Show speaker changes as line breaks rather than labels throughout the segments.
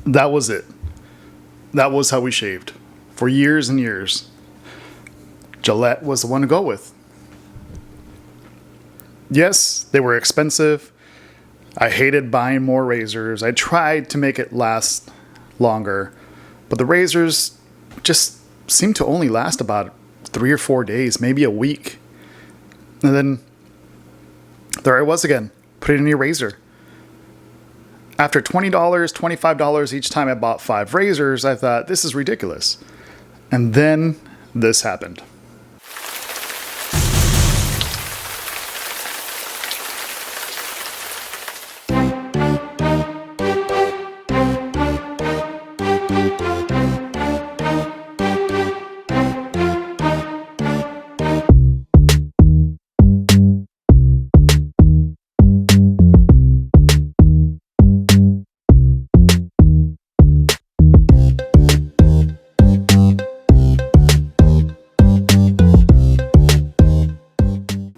That was it. That was how we shaved for years and years. Gillette was the one to go with. Yes, they were expensive. I hated buying more razors. I tried to make it last longer, but the razors just seemed to only last about 3 or 4 days, maybe a week. And then there I was again, putting in a razor. After $20, $25 each time I bought 5 razors, I thought, this is ridiculous. And then this happened.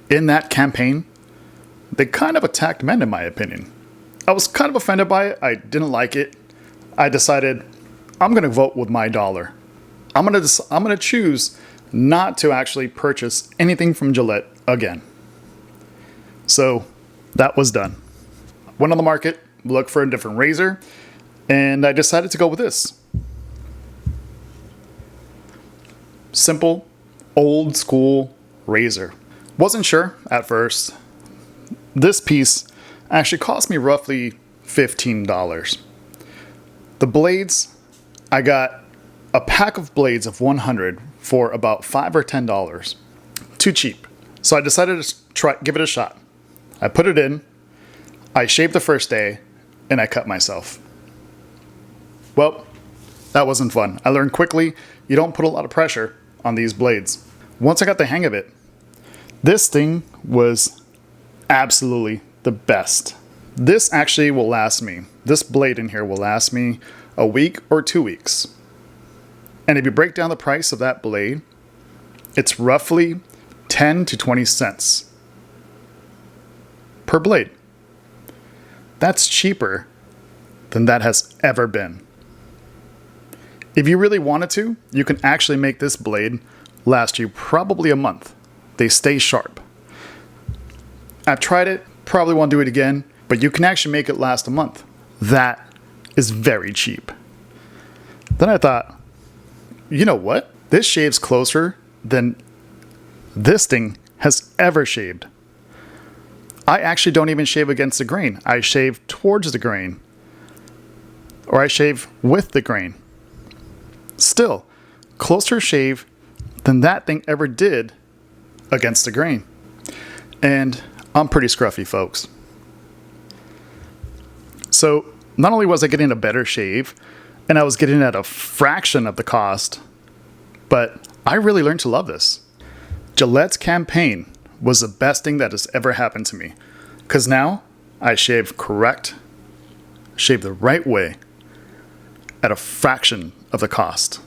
In that campaign, they kind of attacked men, in my opinion. I was kind of offended by it. I didn't like it. I decided I'm going to vote with my dollar. I'm going to choose not to actually purchase anything from Gillette again. So that was done. Went on the market, looked for a different razor, and I decided to go with this. Simple, old school razor. Wasn't sure at first. This piece actually cost me roughly $15. The blades, I got a pack of blades of 100 for about $5 or $10. Too cheap. So I decided to give it a shot. I put it in, I shaved the first day, and I cut myself. Well, that wasn't fun. I learned quickly you don't put a lot of pressure on these blades. Once I got the hang of it, this thing was absolutely the best. This actually will last me. This blade in here will last me a week or 2 weeks. And if you break down the price of that blade, it's roughly 10 to 20 cents per blade. That's cheaper than that has ever been. If you really wanted to, you can actually make this blade last you probably a month. They stay sharp. I've tried it, probably won't do it again, but you can actually make it last a month. That is very cheap. Then I thought, you know what? This shaves closer than this thing has ever shaved. I actually don't even shave against the grain. I shave towards the grain. Or I shave with the grain. Still, closer shave than that thing ever did against the grain. And I'm pretty scruffy, folks. So not only was I getting a better shave, and I was getting it at a fraction of the cost, but I really learned to love this. Gillette's campaign was the best thing that has ever happened to me. Because now I shave correct, shave the right way, at a fraction of the cost.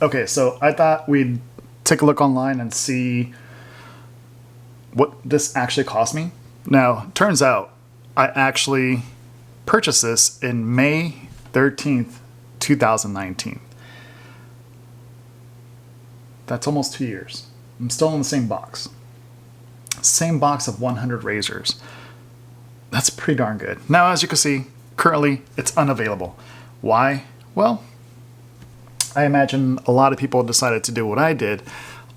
Okay, so I thought we'd take a look online and see what this actually cost me. Now, turns out I actually purchased this in May 13th, 2019. That's almost 2 years. I'm still in the same box. Same box of 100 razors. That's pretty darn good. Now, as you can see, currently it's unavailable. Why? Well, I imagine a lot of people decided to do what I did.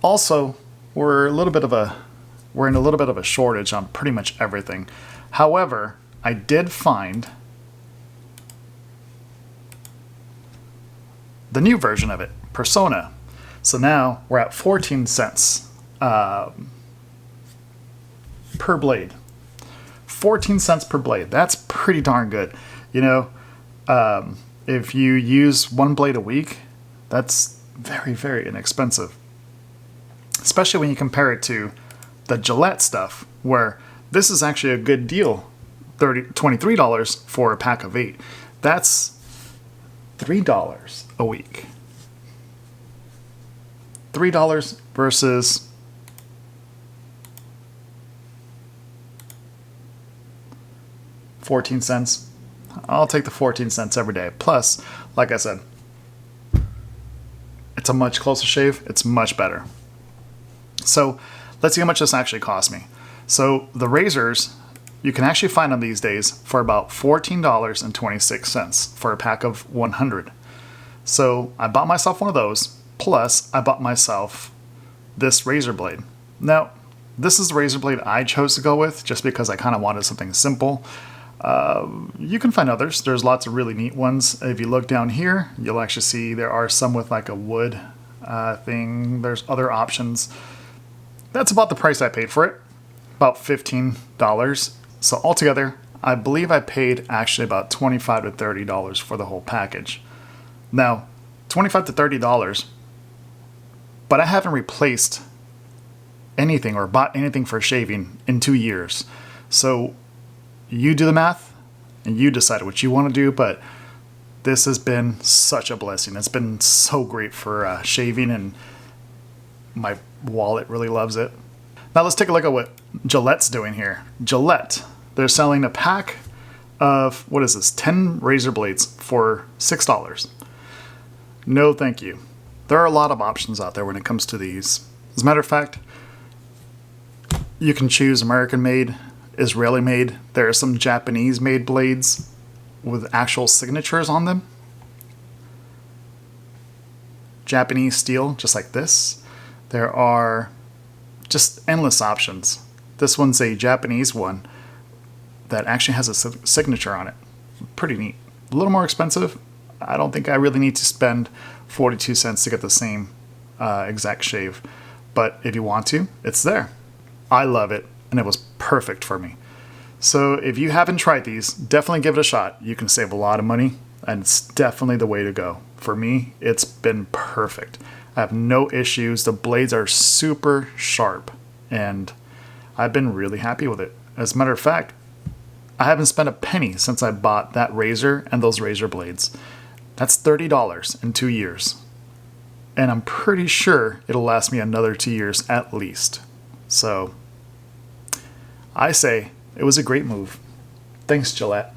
Also, we're in a little bit of a shortage on pretty much everything. However, I did find the new version of it, Persona. So now we're at 14 cents per blade. 14 cents per blade. That's pretty darn good. You know, if you use one blade a week, that's very, very inexpensive. Especially when you compare it to the Gillette stuff, where this is actually a good deal. $23 for a pack of 8. That's $3 a week. $3 versus $0.14. I'll take the 14 cents every day. Plus, like I said, it's a much closer shave. It's much better. So let's see how much this actually cost me. So the razors, you can actually find them these days for about $14.26 for a pack of 100. So I bought myself one of those. Plus, I bought myself this razor blade. Now, this is the razor blade I chose to go with just because I kind of wanted something simple. You can find others. There's lots of really neat ones. If you look down here, you'll actually see there are some with like a wood thing. There's other options. That's about the price I paid for it, about $15. So altogether, I believe I paid actually about $25 to $30 for the whole package. Now, $25 to $30, but I haven't replaced anything or bought anything for shaving in 2 years. So you do the math and you decide what you want to do, but this has been such a blessing. It's been so great for shaving, and my wallet really loves it. Now let's take a look at what Gillette's doing here. Gillette, they're selling a pack of, 10 razor blades for $6. No thank you. There are a lot of options out there when it comes to these. As a matter of fact, you can choose American made, Israeli made. There are some Japanese made blades with actual signatures on them. Japanese steel, just like this. There are just endless options. This one's a Japanese one that actually has a signature on it. Pretty neat. A little more expensive. I don't think I really need to spend 42 cents to get the same exact shave. But if you want to, it's there. I love it, and it was perfect for me. So if you haven't tried these, definitely give it a shot. You can save a lot of money, and it's definitely the way to go. For me, it's been perfect. I have no issues. The blades are super sharp, and I've been really happy with it. As a matter of fact, I haven't spent a penny since I bought that razor and those razor blades. That's $30 in 2 years. And I'm pretty sure it'll last me another 2 years at least. So I say it was a great move. Thanks, Gillette.